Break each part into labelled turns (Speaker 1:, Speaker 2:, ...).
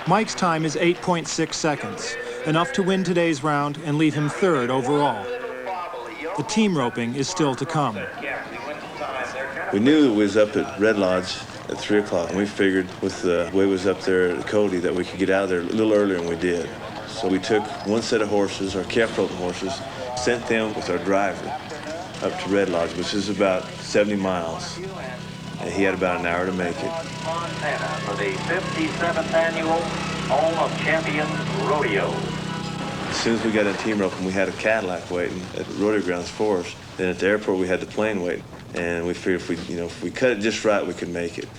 Speaker 1: Mike's time is 8.6 seconds, enough to win today's round and leave him third overall. The team roping is still to come.
Speaker 2: We knew it was up at Red Lodge at 3 o'clock, and we figured with the way it was up there at Cody that we could get out of there a little earlier than we did. So we took one set of horses, our calf roping horses, sent them with our driver up to Red Lodge, which is about 70 miles, and he had about an hour to make it.
Speaker 3: Montana for the 57th annual Home of Champions Rodeo.
Speaker 2: As soon as we got in team roping, we had a Cadillac waiting at the rodeo grounds for us. Then at the airport, we had the plane waiting, and we figured if we cut it just right, we could make it.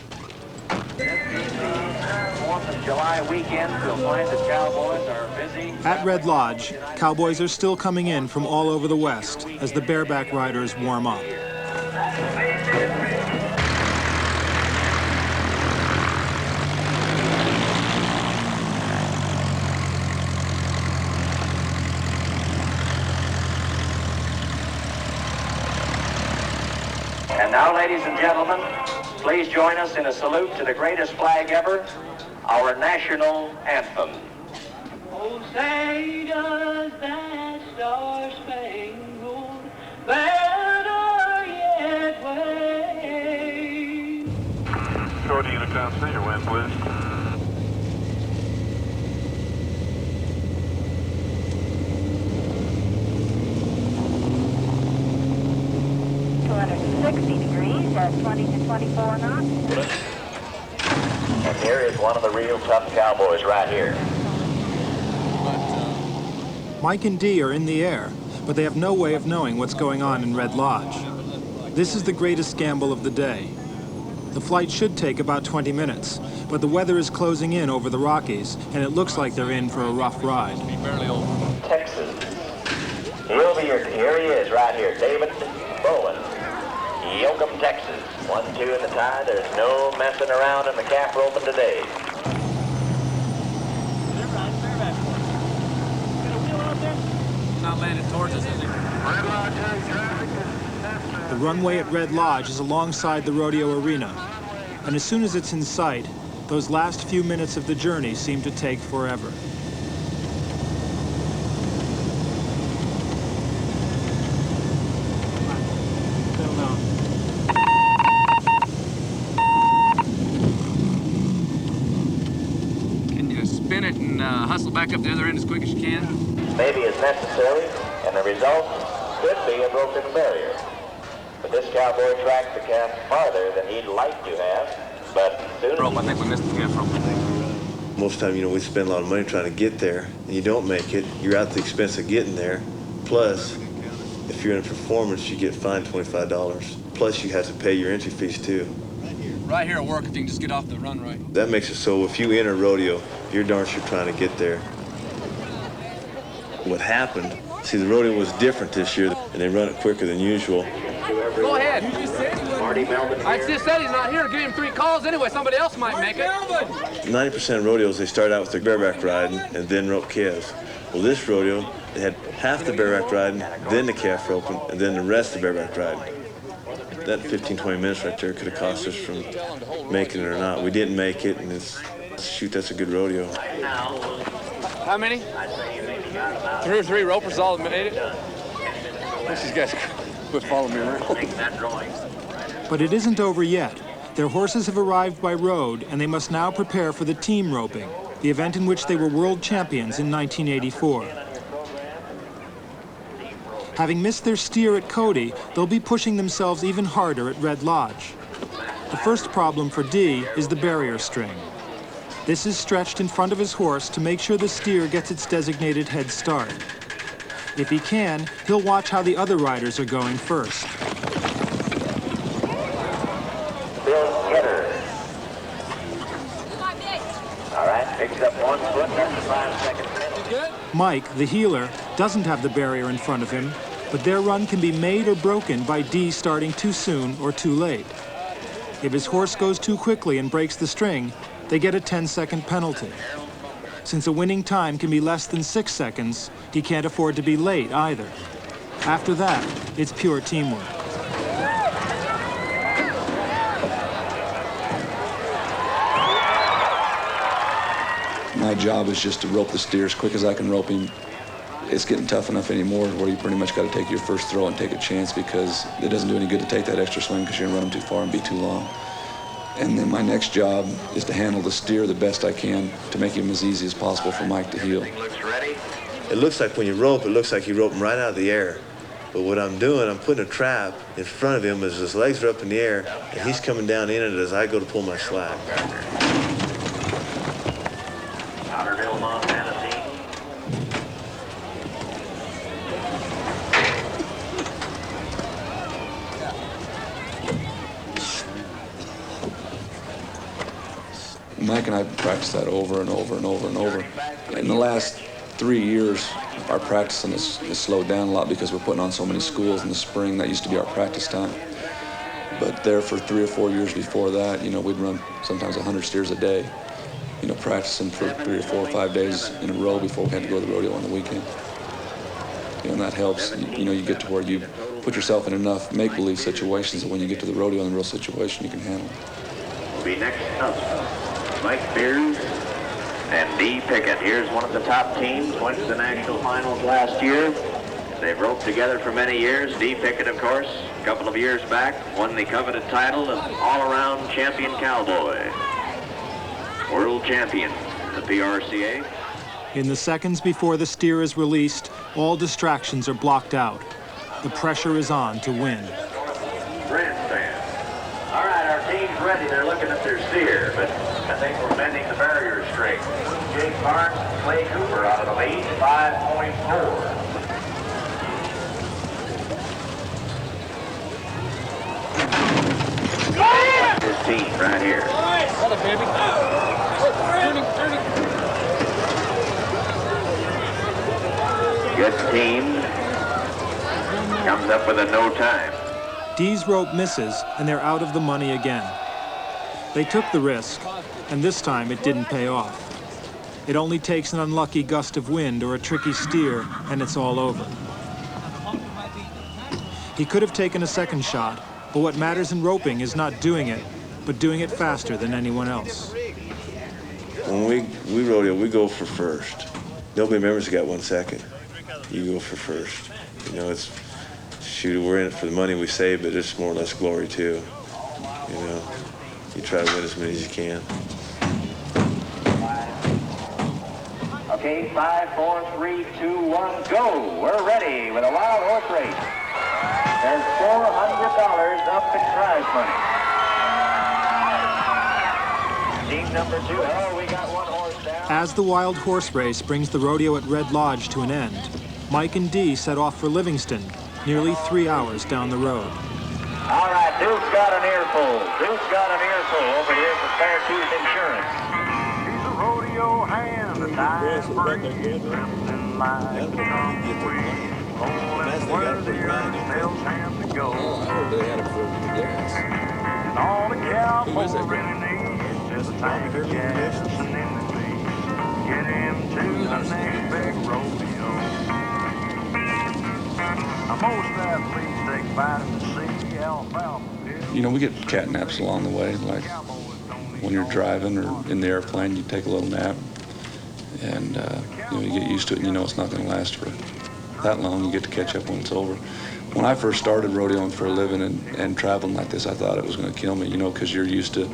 Speaker 3: July weekend, you'll find the Cowboys are busy.
Speaker 1: At Red Lodge, cowboys are still coming in from all over the West as the bareback riders warm up.
Speaker 3: And now, ladies and gentlemen, please join us in a salute to the greatest flag ever, our national anthem.
Speaker 4: Oh, say does that star-spangled banner yet wave?
Speaker 5: Shorty Unicorn, say your wind, please.
Speaker 6: 260 degrees at 20 to 24 knots.
Speaker 3: And here is one of the real tough cowboys right here.
Speaker 1: Mike and Dee are in the air, but they have no way of knowing what's going on in Red Lodge. This is the greatest gamble of the day. The flight should take about 20 minutes, but the weather is closing in over the Rockies, and it looks like they're in for a rough ride.
Speaker 3: Texas. Here he is right here, David Bowen. Yoakum, Texas. 1-2 in the tie. There's no messing around in the calf roping today.
Speaker 7: Not landing towards us, is he?
Speaker 1: The runway at Red Lodge is alongside the rodeo arena, and as soon as it's in sight, those last few minutes of the journey seem to take forever.
Speaker 7: Can you spin it and hustle back up the other end as quick as you can?
Speaker 3: Maybe as necessary, and the result could be a broken barrier. But this cowboy tracked the calf farther than he'd like to have, but soon...
Speaker 7: I think we missed the calf rope.
Speaker 2: Most of the time, we spend a lot of money trying to get there, and you don't make it. You're at the expense of getting there. Plus, if you're in a performance, you get fined $25. Plus, you have to pay your entry fees, too.
Speaker 7: Right here at work, if you can just get off the run right.
Speaker 2: That makes it so if you enter rodeo, you're darn sure trying to get there. What happened, see, the rodeo was different this year, and they run it quicker than usual.
Speaker 7: Go ahead. You just said he wasn't. I just said he's not here. Give him 3 calls anyway. Somebody else might make it.
Speaker 2: 90% of rodeos, they start out with their bareback riding and then rope calves. Well, this rodeo, they had half the bareback riding, then the calf roping, and then the rest of the bareback riding. That 15-20 minutes right there could have cost us from making it or not. We didn't make it, and shoot, that's a good rodeo.
Speaker 7: How many? 2 or 3 ropers all made it? These guys quit following me around.
Speaker 1: But it isn't over yet. Their horses have arrived by road, and they must now prepare for the team roping, the event in which they were world champions in 1984. Having missed their steer at Cody, they'll be pushing themselves even harder at Red Lodge. The first problem for Dee is the barrier string. This is stretched in front of his horse to make sure the steer gets its designated head start. If he can, he'll watch how the other riders are going first.
Speaker 3: Bill Hitter. All right, picks up 1 foot, that's a 5-second penalty.
Speaker 1: Mike, the heeler, doesn't have the barrier in front of him, but their run can be made or broken by Dee starting too soon or too late. If his horse goes too quickly and breaks the string, they get a 10-second penalty. Since a winning time can be less than 6 seconds, he can't afford to be late either. After that, it's pure teamwork.
Speaker 8: My job is just to rope the steer as quick as I can rope him. It's getting tough enough anymore where you pretty much got to take your first throw and take a chance, because it doesn't do any good to take that extra swing because you're going to run them too far and be too long. And then my next job is to handle the steer the best I can to make him as easy as possible for Mike to heel.
Speaker 2: It looks like when you rope, it looks like you rope him right out of the air. But what I'm doing, I'm putting a trap in front of him as his legs are up in the air, and he's coming down in it as I go to pull my slack.
Speaker 8: Mike and I practiced that over and over and over and over. In the last 3 years, our practicing has slowed down a lot because we're putting on so many schools in the spring. That used to be our practice time. But there for 3 or 4 years before that, you know, we'd run sometimes 100 steers a day, you know, practicing for 3 or 4 or 5 days in a row before we had to go to the rodeo on the weekend. You know, and that helps. You know, you get to where you put yourself in enough make-believe situations that when you get to the rodeo in the real situation, you can handle it.
Speaker 3: Will be next up, Mike Beers and Dee Pickett. Here's one of the top teams, went to the national finals last year. They've roped together for many years. Dee Pickett, of course, a couple of years back, won the coveted title of all-around champion cowboy. World champion, the PRCA.
Speaker 1: In the seconds before the steer is released, all distractions are blocked out. The pressure is on to win.
Speaker 3: Grandstand. All right, our team's ready. They're looking at their steer, but I think we're bending the barrier straight. Jake Barnes, Clay Cooper out of the lead, 5.4. His team right here.
Speaker 7: Got it, baby. Turning.
Speaker 3: Good team. Comes up with a no time.
Speaker 1: Dee's rope misses, and they're out of the money again. They took the risk, and this time it didn't pay off. It only takes an unlucky gust of wind or a tricky steer, and it's all over. He could have taken a second shot, but what matters in roping is not doing it, but doing it faster than anyone else.
Speaker 2: When we rodeo, we go for first. Nobody remembers you got 1 second. You go for first. You know, it's, shoot, we're in it for the money we save, but it's more or less glory too. You know, you try to win as many as you can.
Speaker 3: Okay, 5, 4, 3, 2, 1, go. We're ready with a wild horse race. There's $400 up in prize money. Team number 2, oh, we got one horse down.
Speaker 1: As the wild horse race brings the rodeo at Red Lodge to an end, Mike and Dee set off for Livingston, nearly 3 hours down the road.
Speaker 3: All right, Duke's got an earful. Duke's got an earful over here for Fair Tooth Insurance.
Speaker 5: He's a rodeo hand, a time free, something like a tumbleweed. Rolling where the earth tells him to go.
Speaker 8: Oh, I heard they had it for gas.
Speaker 5: And all the cowboys really need is just a tank of gas and then the feed. Get him to the next big rodeo. Most athletes take vitamin C, alfalfa pills.
Speaker 8: You know, we get cat naps along the way, like when you're driving or in the airplane, you take a little nap, and you know, you get used to it, and you know it's not going to last for that long. You get to catch up when it's over. When I first started rodeoing for a living and traveling like this, I thought it was going to kill me, you know, because you're used to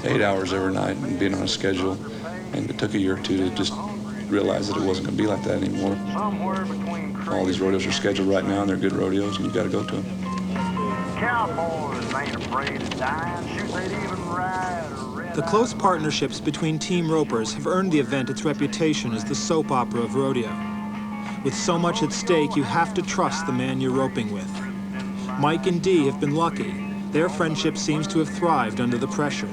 Speaker 8: 8 hours every night and being on a schedule, and it took a year or two to just realize that it wasn't going to be like that anymore. All these rodeos are scheduled right now, and they're good rodeos, and you got to go to them.
Speaker 5: Cowboys ain't afraid of dying. Shoot, they'd even ride a red.
Speaker 1: The close partnerships between team ropers have earned the event its reputation as the soap opera of rodeo. With so much at stake, you have to trust the man you're roping with. Mike and Dee have been lucky. Their friendship seems to have thrived under the pressure.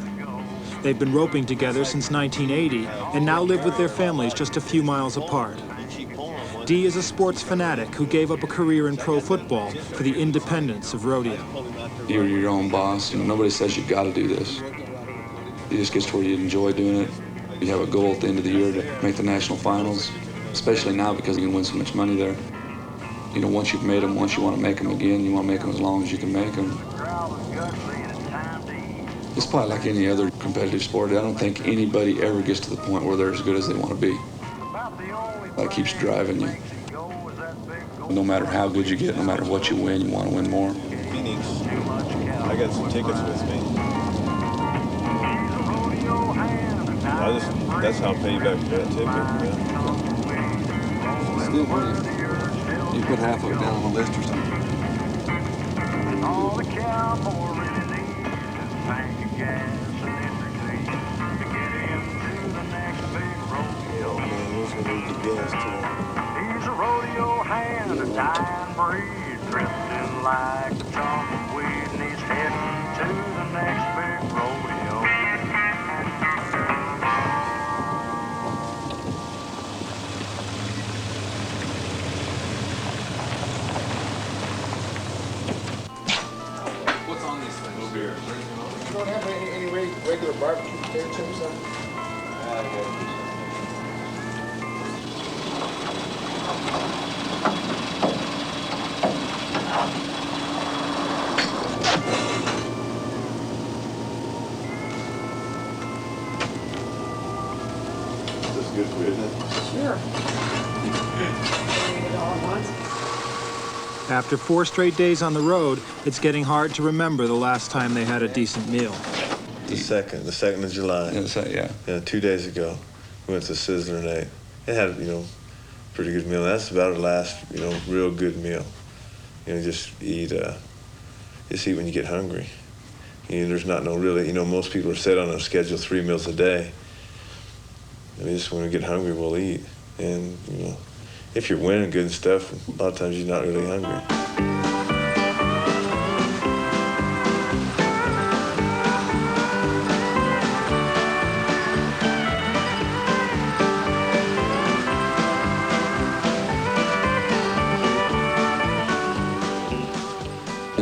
Speaker 1: They've been roping together since 1980 and now live with their families just a few miles apart. Dee is a sports fanatic who gave up a career in pro football for the independence of rodeo.
Speaker 8: You're your own boss. You know, nobody says you got to do this. You just get to where you enjoy doing it. You have a goal at the end of the year to make the national finals, especially now because you can win so much money there. You know, once you've made them, once you want to make them again, you want to make them as long as you can make them. It's probably like any other competitive sport. I don't think anybody ever gets to the point where they're as good as they want to be. That keeps driving you. No matter how good you get, no matter what you win, you want to win more.
Speaker 2: Phoenix, I got some tickets with me. That's how I pay you back for that ticket.
Speaker 8: Still funny. You put half of it down on the list or something.
Speaker 5: All the cowboy really needs is a tank of gas and entry fee to get him to the next big rodeo. He's a rodeo hand, a dying breed, drifting like a tumbleweed, and he's heading to the next big rodeo.
Speaker 7: What's on these things? Beer.
Speaker 9: You don't have any regular barbecue potato chips on?
Speaker 2: This is good for you, isn't it?
Speaker 9: Sure. Eat it all at once.
Speaker 1: After 4 straight days on the road, it's getting hard to remember the last time they had a decent meal.
Speaker 2: The 2nd of July.
Speaker 8: Yeah.
Speaker 2: 2 days ago, we went to Sizzler and ate. It had, pretty good meal. That's about our last, real good meal. Just eat when you get hungry. There's not no really, most people are set on a schedule 3 meals a day. Just when we get hungry, we'll eat. And, if you're winning good stuff, a lot of times you're not really hungry.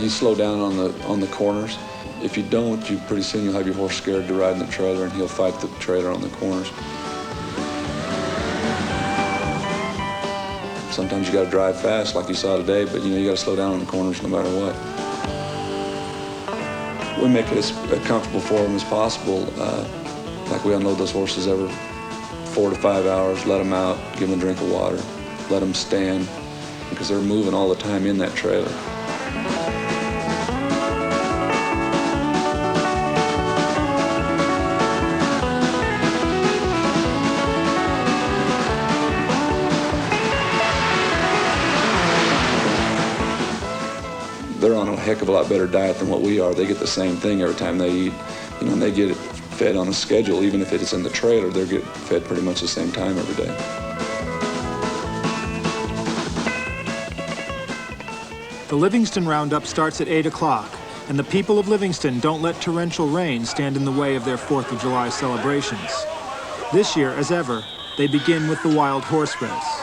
Speaker 8: You slow down on the corners. If you don't, you pretty soon you'll have your horse scared to ride in the trailer, and he'll fight the trailer on the corners. Sometimes you got to drive fast, like you saw today, but you got to slow down on the corners no matter what. We make it as comfortable for them as possible. Like we unload those horses every 4 to 5 hours, let them out, give them a drink of water, let them stand, because they're moving all the time in that trailer. They're on a heck of a lot better diet than what we are. They get the same thing every time they eat. And they get it fed on a schedule. Even if it's in the trailer, they get fed pretty much the same time every day.
Speaker 1: The Livingston Roundup starts at 8 o'clock, and the people of Livingston don't let torrential rain stand in the way of their 4th of July celebrations. This year, as ever, they begin with the wild horse race.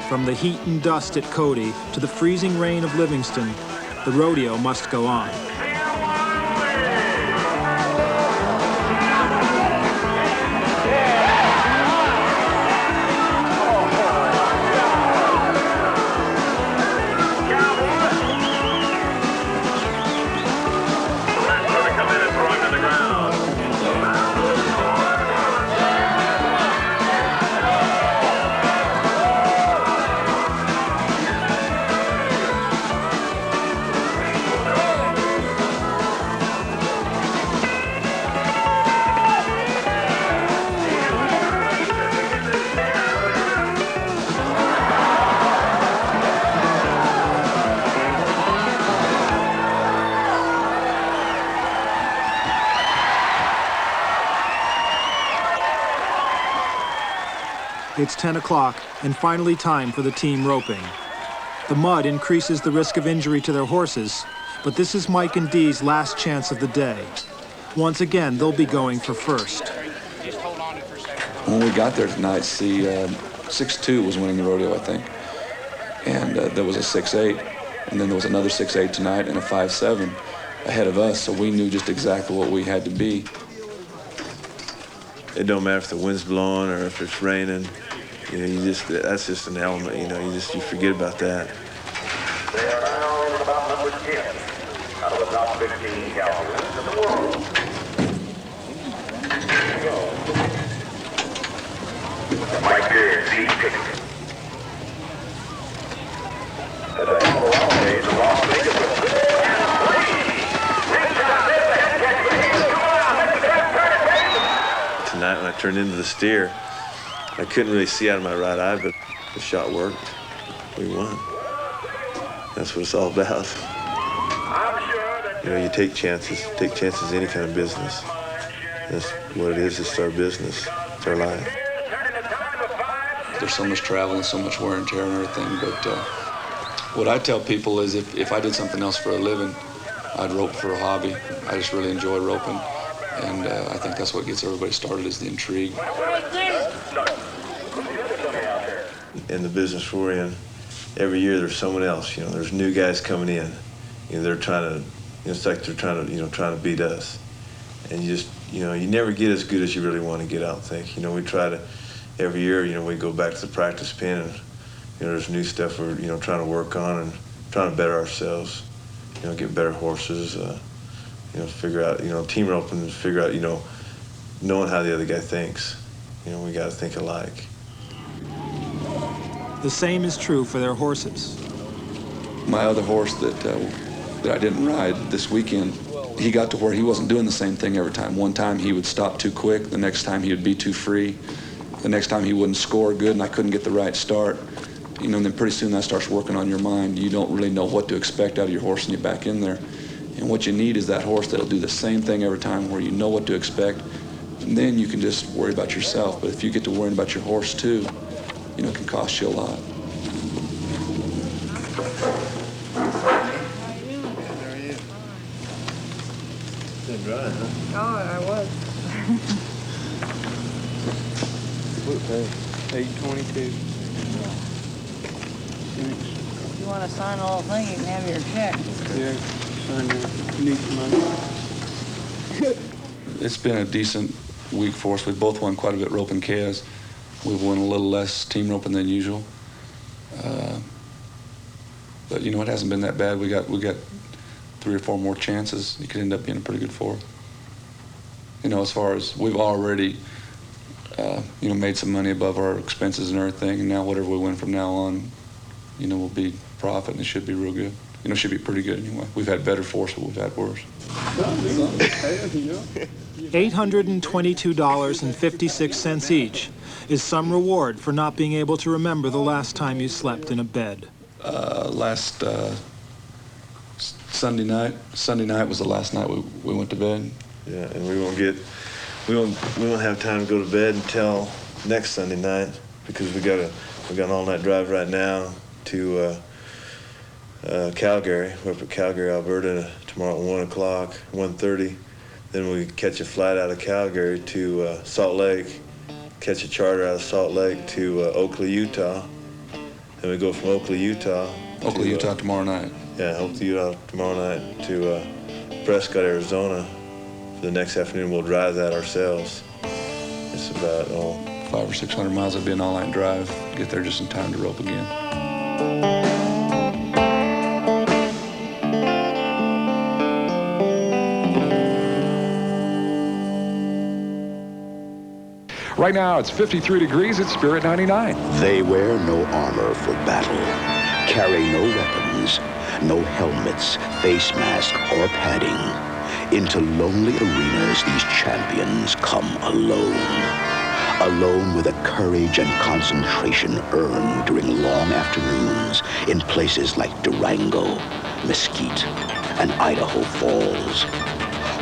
Speaker 1: From the heat and dust at Cody to the freezing rain of Livingston, the rodeo must go on. It's 10 o'clock and finally time for the team roping. The mud increases the risk of injury to their horses, but this is Mike and Dee's last chance of the day. Once again, they'll be going for first.
Speaker 8: When we got there tonight, see, 6'2" was winning the rodeo, I think. And there was a 6'8", and then there was another 6'8" tonight and a 5'7" ahead of us, so we knew just exactly what we had to be.
Speaker 2: It don't matter if the wind's blowing or if it's raining. You know, that's just an element, you know, you forget about that.
Speaker 5: They are now about number 10 out of the top 15 cavalry in the world. Mike Beard, Dee Pickett. At the end of the long days, the Las Vegas
Speaker 2: Tonight when I turned into the steer, I couldn't really see out of my right eye, but the shot worked. We won. That's what it's all about. You know, you take chances in any kind of business. That's what it is, it's our business, it's our life.
Speaker 8: There's so much travel and so much wear and tear and everything, but what I tell people is if I did something else for a living, I'd rope for a hobby. I just really enjoy roping, and I think that's what gets everybody started is the intrigue.
Speaker 2: In the business we're in, every year there's someone else, you know, there's new guys coming in. You know, they're trying to, it's like they're trying to beat us. And you just, you know, you never get as good as you really want to get, I don't think. You know, we try to, every year, you know, we go back to the practice pen and, you know, there's new stuff we're, you know, trying to work on and trying to better ourselves, you know, get better horses, you know, figure out, you know, team roping and figure out, you know, knowing how the other guy thinks. You know, we got to think alike.
Speaker 1: The same is true for their horses.
Speaker 8: My other horse that I didn't ride this weekend, he got to where he wasn't doing the same thing every time. One time he would stop too quick, the next time he would be too free, the next time he wouldn't score good and I couldn't get the right start. You know, and then pretty soon that starts working on your mind. You don't really know what to expect out of your horse and you're back in there. And what you need is that horse that'll do the same thing every time where you know what to expect, and then you can just worry about yourself. But if you get to worrying about your horse too, you know, it can cost you a lot.
Speaker 10: Oh, I was.
Speaker 11: 822.
Speaker 10: If you want to sign the whole thing, you can have your check.
Speaker 11: Yeah, sign that. You need some money.
Speaker 8: It's been a decent week for us. We've both won quite a bit roping calves. We've won a little less team roping than usual. But you know, it hasn't been that bad. We got 3 or 4 more chances. It could end up being a pretty good 4. You know, as far as we've already, you know, made some money above our expenses and everything, and now whatever we win from now on, you know, will be profit, and it should be real good. You know, it should be pretty good anyway. We've had better force, but we've had worse.
Speaker 1: $822.56 each is some reward for not being able to remember the last time you slept in a bed.
Speaker 8: Last Sunday night was the last night we went to bed.
Speaker 2: Yeah, and we won't have time to go to bed until next Sunday night because we got an all-night drive right now to Calgary. We're up at Calgary, Alberta tomorrow at 1 o'clock, 1:30. Then we catch a flight out of Calgary to Salt Lake, catch a charter out of Salt Lake to Oakley, Utah. Then we go from Oakley, Utah
Speaker 8: tomorrow night.
Speaker 2: Yeah, Oakley, Utah tomorrow night to Prescott, Arizona. For the next afternoon, we'll drive that ourselves. It's about
Speaker 8: 500 or 600 miles. It'll be an all-night drive. Get there just in time to rope again.
Speaker 12: Right now, it's 53 degrees at Spirit 99.
Speaker 13: They wear no armor for battle, carry no weapons, no helmets, face mask, or padding. Into lonely arenas, these champions come alone. Alone with a courage and concentration earned during long afternoons in places like Durango, Mesquite, and Idaho Falls.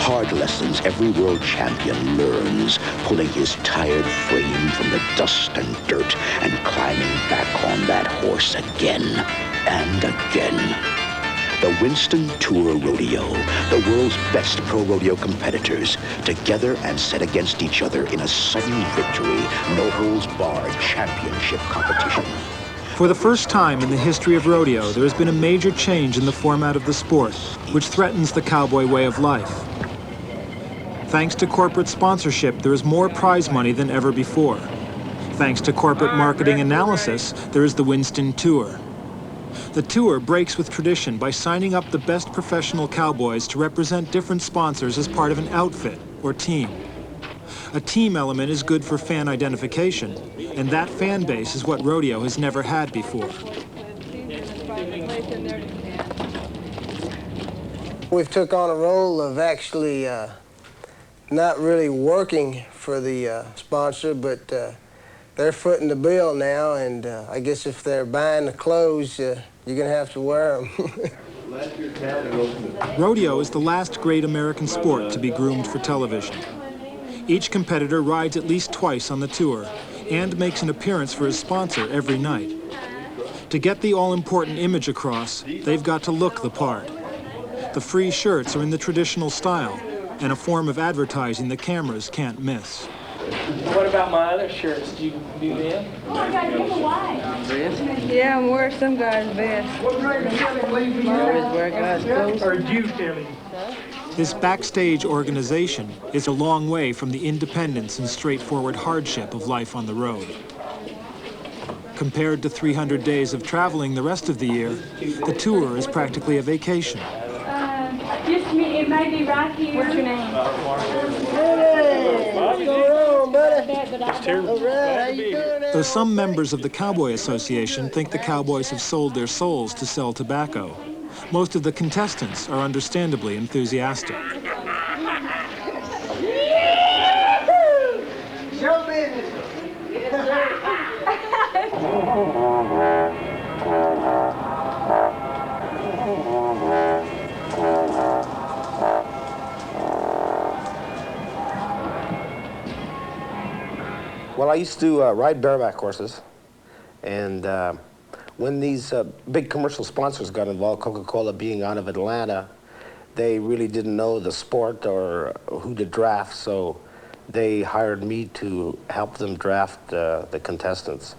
Speaker 13: Hard lessons every world champion learns, pulling his tired frame from the dust and dirt and climbing back on that horse again and again. The Winston Tour Rodeo, the world's best pro rodeo competitors, together and set against each other in a sudden victory, no-holds-barred championship competition.
Speaker 1: For the first time in the history of rodeo, there has been a major change in the format of the sport, which threatens the cowboy way of life. Thanks to corporate sponsorship, there is more prize money than ever before. Thanks to corporate marketing analysis, there is the Winston Tour. The tour breaks with tradition by signing up the best professional cowboys to represent different sponsors as part of an outfit or team. A team element is good for fan identification, and that fan base is what rodeo has never had before.
Speaker 14: We've took on a role of actually not really working for the sponsor, but they're footing the bill now, and I guess if they're buying the clothes, you're going to have to wear them.
Speaker 1: Rodeo is the last great American sport to be groomed for television. Each competitor rides at least twice on the tour and makes an appearance for his sponsor every night. To get the all-important image across, they've got to look the part. The free shirts are in the traditional style, and a form of advertising the cameras can't miss.
Speaker 10: What about my other shirts? Do you do them?
Speaker 6: Oh my God, give away.
Speaker 10: Yeah, I'm wearing some guys' best.
Speaker 9: What grade is Kelly leaving?
Speaker 10: Always wear guys' clothes.
Speaker 9: Or you, Kelly?
Speaker 1: This backstage organization is a long way from the independence and straightforward hardship of life on the road. Compared to 300 days of traveling the rest of the year, the tour is practically a vacation.
Speaker 6: Just me, it may be right here. What's your name?
Speaker 14: Hey, what's going on, buddy? All right, how you doing?
Speaker 1: Though some members of the Cowboy Association think the cowboys have sold their souls to sell tobacco, most of the contestants are understandably enthusiastic.
Speaker 14: Show business.
Speaker 15: Well, I used to ride bareback horses, and when these big commercial sponsors got involved, Coca-Cola being out of Atlanta, they really didn't know the sport or who to draft, so they hired me to help them draft the contestants.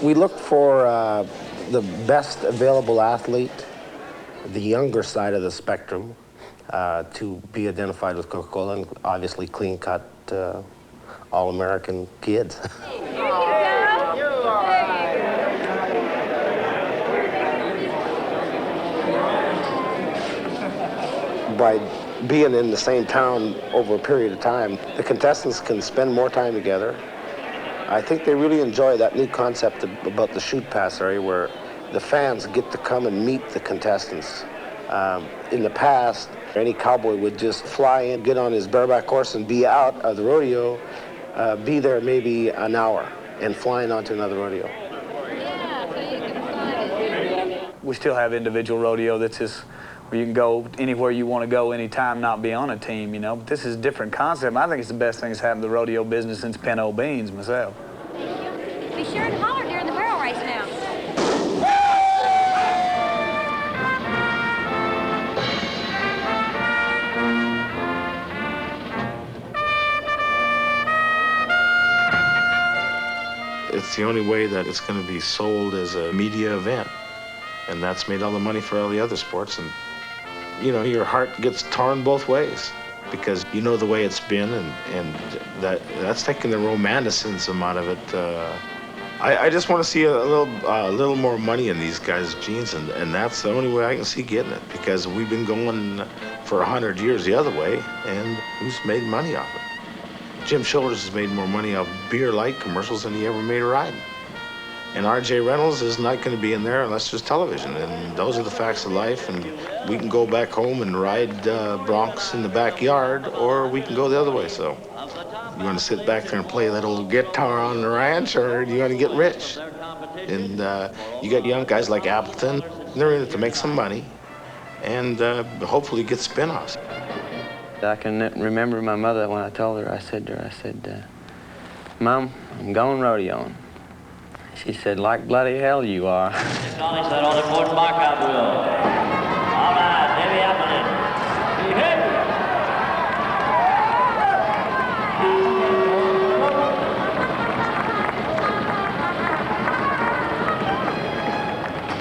Speaker 15: We looked for the best available athlete, the younger side of the spectrum, to be identified with Coca-Cola, and obviously clean-cut all-American kids. By being in the same town over a period of time, the contestants can spend more time together. I think they really enjoy that new concept about the shoot pass area where the fans get to come and meet the contestants. In the past, any cowboy would just fly in, get on his bareback horse and be out of the rodeo, be there maybe an hour and flying on to another rodeo.
Speaker 16: We still have individual rodeo that's just where you can go anywhere you want to go anytime, not be on a team, you know. But this is a different concept. I think it's the best thing that's happened to the rodeo business since Pinto Beans myself.
Speaker 6: Be sure and holler during the barrel race now.
Speaker 2: It's the only way that it's going to be sold as a media event. And that's made all the money for all the other sports. And, you know, your heart gets torn both ways because you know the way it's been, and that's taking the romanticism out of it. I just want to see a little more money in these guys' jeans, and that's the only way I can see getting it, because we've been going for 100 years the other way, and who's made money off it? Jim Shoulders has made more money off beer light commercials than he ever made riding. And R.J. Reynolds is not going to be in there unless there's television. And those are the facts of life. And we can go back home and ride broncs in the backyard, or we can go the other way. So you want to sit back there and play that old guitar on the ranch, or do you want to get rich? And you got young guys like Appleton. They're in it to make some money.
Speaker 15: and hopefully get spin-offs.
Speaker 11: I can remember my mother when I told her, I said, Mom, I'm going rodeoing. She said, like bloody hell you are.
Speaker 4: Acknowledge that all important markup will. All right, Davey Appleton.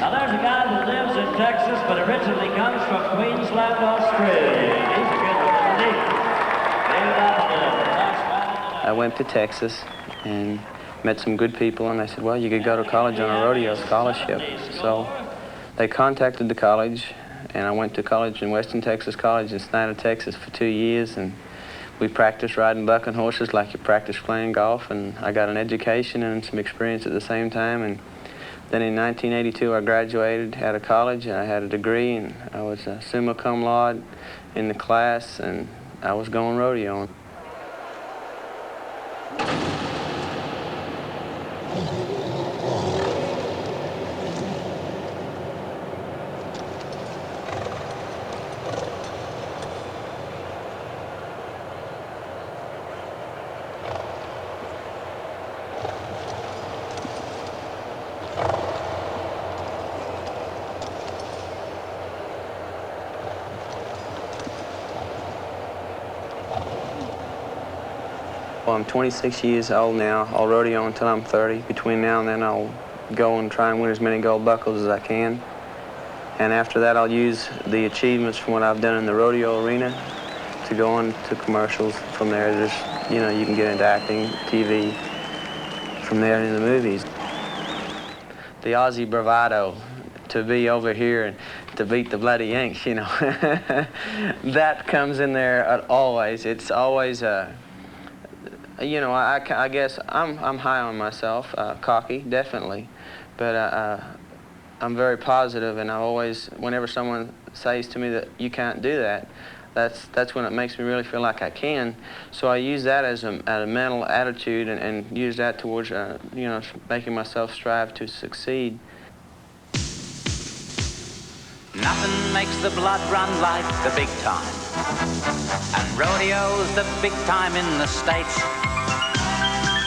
Speaker 4: Now there's a guy who lives in Texas but originally comes from Queensland, Australia. He's a good one, isn't he? David Appleton.
Speaker 11: I went to Texas and met some good people, and I said, well, you could go to college on a rodeo scholarship. So they contacted the college, and I went to college in Western Texas College in Snyder, Texas for 2 years, and we practiced riding bucking horses like you practice playing golf, and I got an education and some experience at the same time. And then in 1982 I graduated out of college, and I had a degree, and I was a summa cum laude in the class, and I was going rodeoing. Well, I'm 26 years old now. I'll rodeo until I'm 30. Between now and then, I'll go and try and win as many gold buckles as I can. And after that, I'll use the achievements from what I've done in the rodeo arena to go on to commercials. From there, there's, you know, you can get into acting, TV, from there into the movies. The Aussie bravado, to be over here and to beat the bloody Yanks, you know, that comes in there always. It's always you know, I guess I'm high on myself, cocky, definitely, but I'm very positive, and I always, whenever someone says to me that you can't do that, that's when it makes me really feel like I can. So I use that as a mental attitude and use that towards, you know, making myself strive to succeed.
Speaker 17: Nothing makes the blood run like the big time, and rodeo's the big time in the States.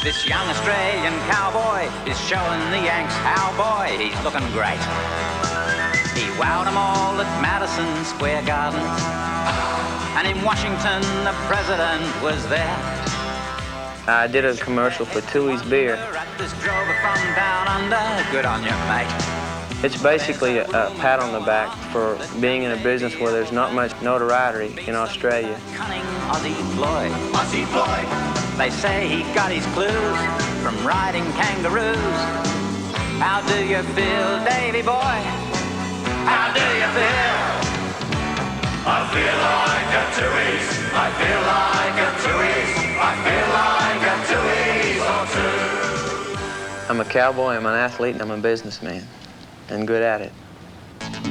Speaker 17: This young Australian cowboy is showing the Yanks how, boy, he's looking great. He wowed them all at Madison Square Garden, and in Washington the president was there.
Speaker 11: I did a commercial for Tooheys Beer.
Speaker 17: This drover from down under, good on you, mate.
Speaker 11: It's basically a pat on the back for being in a business where there's not much notoriety in Australia.
Speaker 17: Cunning Aussie Floyd. Aussie Floyd. They say he got his clues from riding kangaroos. How do you feel, Davy boy? How do you feel?
Speaker 18: I feel like a Tooheys. I feel like a Tooheys. I feel like a Tooheys or two.
Speaker 11: I'm a cowboy, I'm an athlete, and I'm a businessman, and good at it.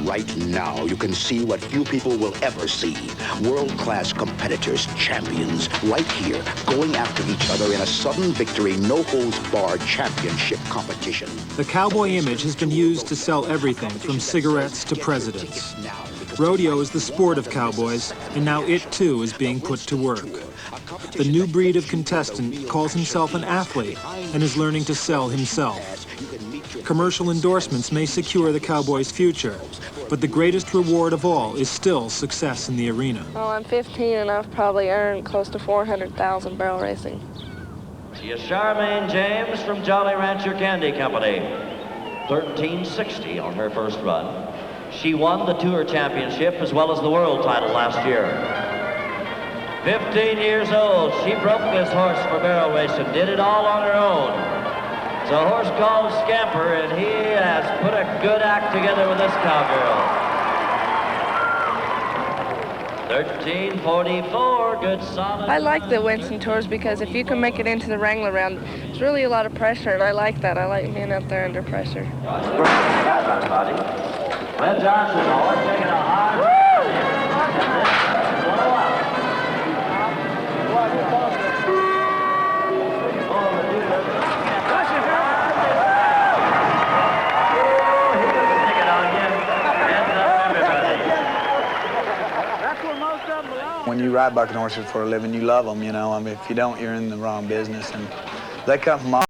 Speaker 13: Right now, you can see what few people will ever see. World-class competitors, champions, right here, going after each other in a sudden victory, no-holds-barred championship competition.
Speaker 1: The cowboy image has been used to sell everything from cigarettes to presidents. Rodeo is the sport of cowboys, and now it too is being put to work. The new breed of contestant calls himself an athlete and is learning to sell himself. Commercial endorsements may secure the cowboy's future, but the greatest reward of all is still success in the arena.
Speaker 6: Well, I'm 15 and I've probably earned close to $400,000 barrel racing.
Speaker 4: She is Charmaine James from Jolly Rancher Candy Company. 1360 on her first run. She won the Tour Championship as well as the World title last year. 15 years old, she broke this horse for barrel racing, did it all on her own. It's a horse called Scamper, and he has put a good act together with this cowgirl. 1344, good solid.
Speaker 6: I like the Winston Tours because if you can make it into the Wrangler round, there's really a lot of pressure, and I like that. I like being up there under pressure.
Speaker 4: Glenn Johnson, the horse taking a hard
Speaker 16: When you ride bucking horses for a living, you love them, you know. I mean, if you don't, you're in the wrong business. And they come from all